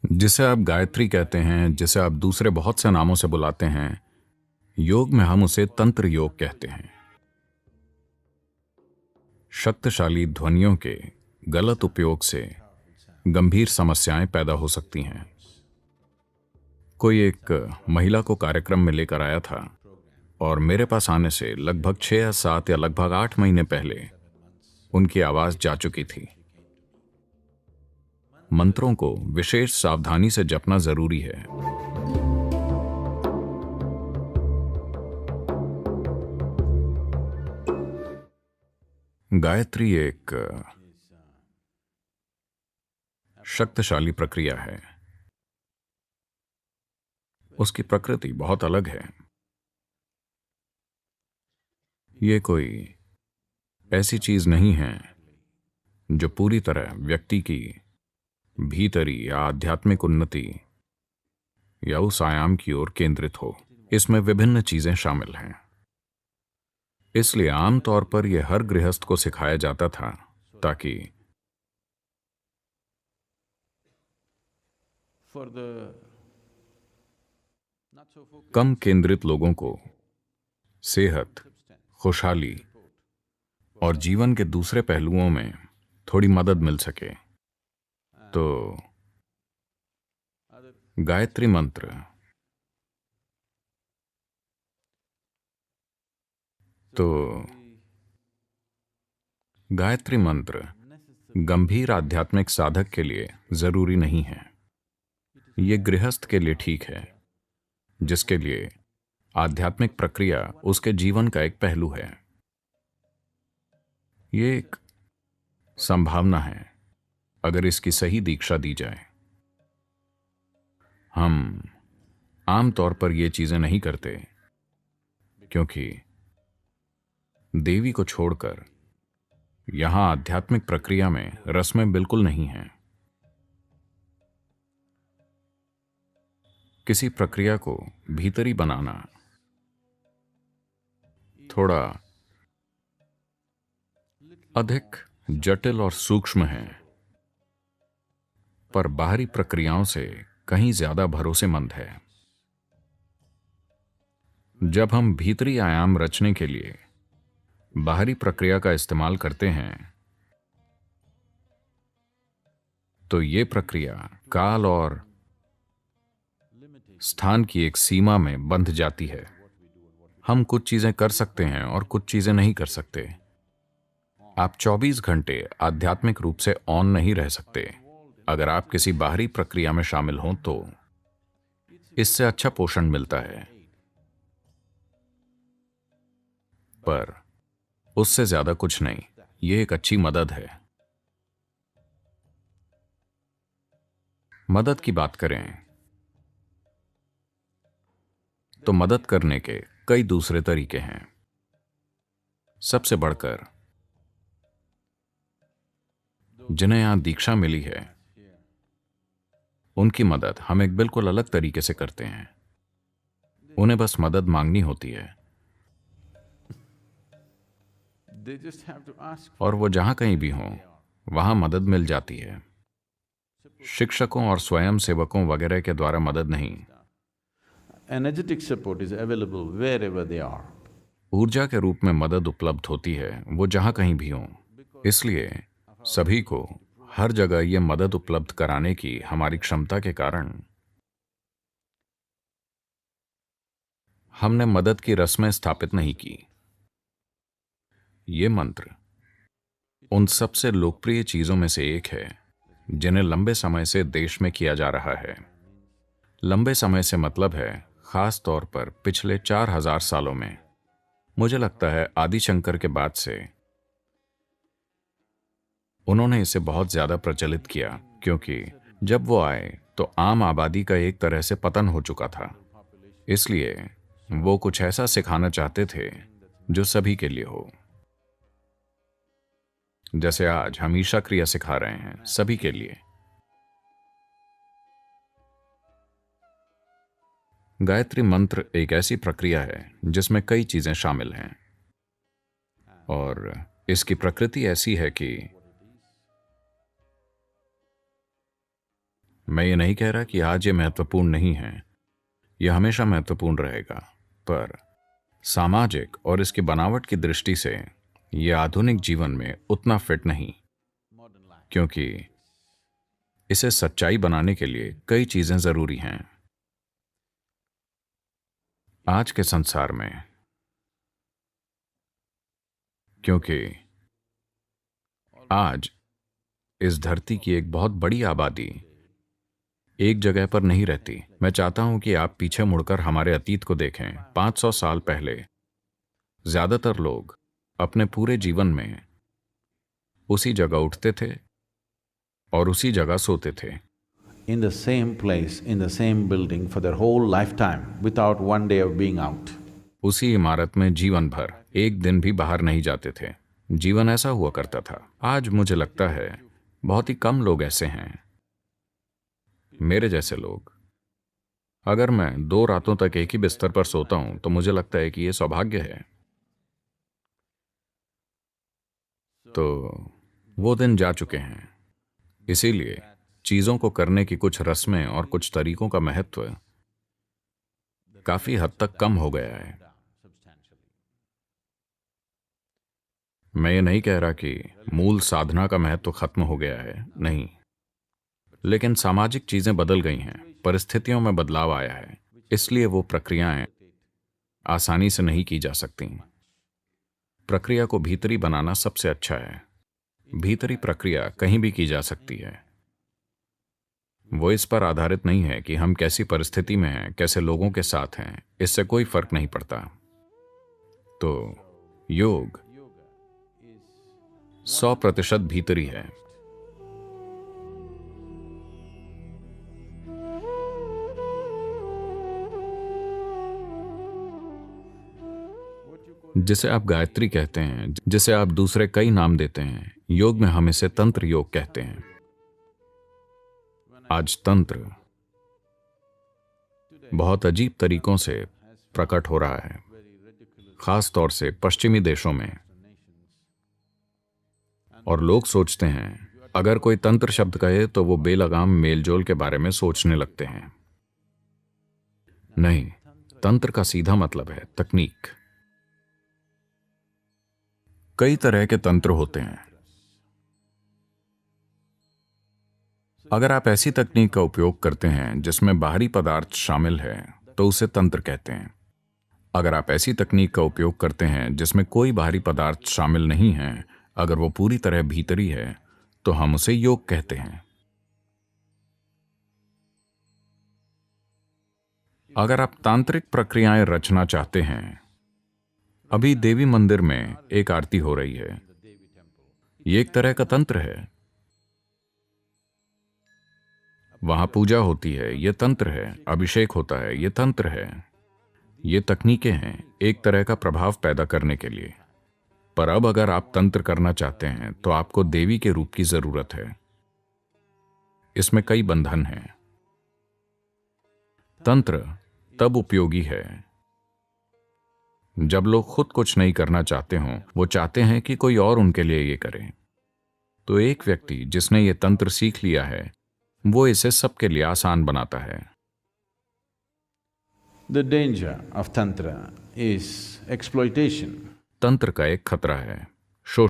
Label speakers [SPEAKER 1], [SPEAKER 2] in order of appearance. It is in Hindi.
[SPEAKER 1] जिसे आप गायत्री कहते हैं, जिसे आप दूसरे बहुत से नामों से बुलाते हैं, योग में हम उसे तंत्र योग कहते हैं। शक्तिशाली ध्वनियों के गलत उपयोग से गंभीर समस्याएं पैदा हो सकती हैं। कोई एक महिला को कार्यक्रम में लेकर आया था और मेरे पास आने से लगभग 6 या 7 या लगभग 8 महीने पहले उनकी आवाज जा चुकी थी। मंत्रों को विशेष सावधानी से जपना जरूरी है। गायत्री एक शक्तिशाली प्रक्रिया है। उसकी प्रकृति बहुत अलग है। ये कोई ऐसी चीज नहीं है जो पूरी तरह व्यक्ति की भीतरी या आध्यात्मिक उन्नति या उस आयाम की ओर केंद्रित हो। इसमें विभिन्न चीजें शामिल हैं। इसलिए आमतौर पर यह हर गृहस्थ को सिखाया जाता था ताकि कम केंद्रित लोगों को सेहत, खुशहाली और जीवन के दूसरे पहलुओं में थोड़ी मदद मिल सके। तो गायत्री मंत्र तो गायत्री मंत्र गंभीर आध्यात्मिक साधक के लिए जरूरी नहीं है। ये गृहस्थ के लिए ठीक है, जिसके लिए आध्यात्मिक प्रक्रिया उसके जीवन का एक पहलू है। ये एक संभावना है अगर इसकी सही दीक्षा दी जाए। हम आमतौर पर ये चीजें नहीं करते क्योंकि देवी को छोड़कर यहां आध्यात्मिक प्रक्रिया में रस्में बिल्कुल नहीं हैं। किसी प्रक्रिया को भीतरी बनाना थोड़ा अधिक जटिल और सूक्ष्म है, पर बाहरी प्रक्रियाओं से कहीं ज्यादा भरोसेमंद है। जब हम भीतरी आयाम रचने के लिए बाहरी प्रक्रिया का इस्तेमाल करते हैं तो यह प्रक्रिया काल और स्थान की एक सीमा में बंध जाती है। हम कुछ चीजें कर सकते हैं और कुछ चीजें नहीं कर सकते। आप 24 घंटे आध्यात्मिक रूप से ऑन नहीं रह सकते। अगर आप किसी बाहरी प्रक्रिया में शामिल हों तो इससे अच्छा पोषण मिलता है, पर उससे ज्यादा कुछ नहीं। यह एक अच्छी मदद है। मदद की बात करें तो मदद करने के कई दूसरे तरीके हैं। सबसे बढ़कर जिन्हें यहां दीक्षा मिली है उनकी मदद हम एक बिल्कुल अलग तरीके से करते हैं। उन्हें बस मदद मांगनी होती है और वो जहां कहीं भी हों वहां मदद मिल जाती है। शिक्षकों और स्वयं सेवकों वगैरह के द्वारा मदद नहीं।
[SPEAKER 2] Energetic support is available wherever they are.
[SPEAKER 1] ऊर्जा के रूप में मदद उपलब्ध होती है, वो जहां कहीं भी हों। इसलिए सभी को हर जगह ये मदद उपलब्ध कराने की हमारी क्षमता के कारण हमने मदद की रस्में स्थापित नहीं की। ये मंत्र उन सबसे लोकप्रिय चीजों में से एक है जिन्हें लंबे समय से देश में किया जा रहा है। लंबे समय से मतलब है खास तौर पर पिछले 4000 सालों में। मुझे लगता है आदि शंकर के बाद से उन्होंने इसे बहुत ज्यादा प्रचलित किया, क्योंकि जब वो आए तो आम आबादी का एक तरह से पतन हो चुका था। इसलिए वो कुछ ऐसा सिखाना चाहते थे जो सभी के लिए हो। जैसे आज हम ईशा क्रिया सिखा रहे हैं सभी के लिए। गायत्री मंत्र एक ऐसी प्रक्रिया है जिसमें कई चीजें शामिल हैं और इसकी प्रकृति ऐसी है कि मैं ये नहीं कह रहा कि आज ये महत्वपूर्ण नहीं है, यह हमेशा महत्वपूर्ण रहेगा, पर सामाजिक और इसकी बनावट की दृष्टि से यह आधुनिक जीवन में उतना फिट नहीं, क्योंकि इसे सच्चाई बनाने के लिए कई चीजें जरूरी हैं। आज के संसार में, क्योंकि आज इस धरती की एक बहुत बड़ी आबादी एक जगह पर नहीं रहती। मैं चाहता हूं कि आप पीछे मुड़कर हमारे अतीत को देखें। 500 साल पहले ज्यादातर लोग अपने पूरे जीवन में उसी जगह उठते थे और उसी जगह सोते थे।
[SPEAKER 2] In the same place, in the same building for their whole lifetime without one day of being out.
[SPEAKER 1] उसी इमारत में जीवन भर एक दिन भी बाहर नहीं जाते थे। जीवन ऐसा हुआ करता था। आज मुझे लगता है बहुत ही कम लोग ऐसे हैं, मेरे जैसे लोग। अगर मैं 2 रातों तक एक ही बिस्तर पर सोता हूं तो मुझे लगता है कि यह सौभाग्य है। तो वो दिन जा चुके हैं। इसीलिए चीजों को करने की कुछ रस्में और कुछ तरीकों का महत्व काफी हद तक कम हो गया है। मैं ये नहीं कह रहा कि मूल साधना का महत्व खत्म हो गया है, नहीं, लेकिन सामाजिक चीजें बदल गई हैं, परिस्थितियों में बदलाव आया है, इसलिए वो प्रक्रियाएं आसानी से नहीं की जा सकती। प्रक्रिया को भीतरी बनाना सबसे अच्छा है। भीतरी प्रक्रिया कहीं भी की जा सकती है। वो इस पर आधारित नहीं है कि हम कैसी परिस्थिति में हैं, कैसे लोगों के साथ हैं, इससे कोई फर्क नहीं पड़ता। तो योग 100% भीतरी है। जिसे आप गायत्री कहते हैं, जिसे आप दूसरे कई नाम देते हैं, योग में हम इसे तंत्र योग कहते हैं। आज तंत्र बहुत अजीब तरीकों से प्रकट हो रहा है, खास तौर से पश्चिमी देशों में। और लोग सोचते हैं अगर कोई तंत्र शब्द कहे तो वो बेलगाम मेलजोल के बारे में सोचने लगते हैं। नहीं, तंत्र का सीधा मतलब है तकनीक। कई तरह के तंत्र होते हैं। अगर आप ऐसी तकनीक का उपयोग करते हैं जिसमें बाहरी पदार्थ शामिल है तो उसे तंत्र कहते हैं। अगर आप ऐसी तकनीक का उपयोग करते हैं जिसमें कोई बाहरी पदार्थ शामिल नहीं है, अगर वो पूरी तरह भीतरी है, तो हम उसे योग कहते हैं। अगर आप तांत्रिक प्रक्रियाएं रचना चाहते हैं, अभी देवी मंदिर में एक आरती हो रही है, ये एक तरह का तंत्र है। वहां पूजा होती है, यह तंत्र है। अभिषेक होता है, यह तंत्र है। ये तकनीकें हैं एक तरह का प्रभाव पैदा करने के लिए। पर अब अगर आप तंत्र करना चाहते हैं तो आपको देवी के रूप की जरूरत है। इसमें कई बंधन हैं। तंत्र तब उपयोगी है जब लोग खुद कुछ नहीं करना चाहते हों, वो चाहते हैं कि कोई और उनके लिए ये करे। तो एक व्यक्ति जिसने ये तंत्र सीख लिया है, वो इसे सबके लिए आसान बनाता है।
[SPEAKER 2] The danger of Tantra is exploitation.
[SPEAKER 1] तंत्र का एक खतरा है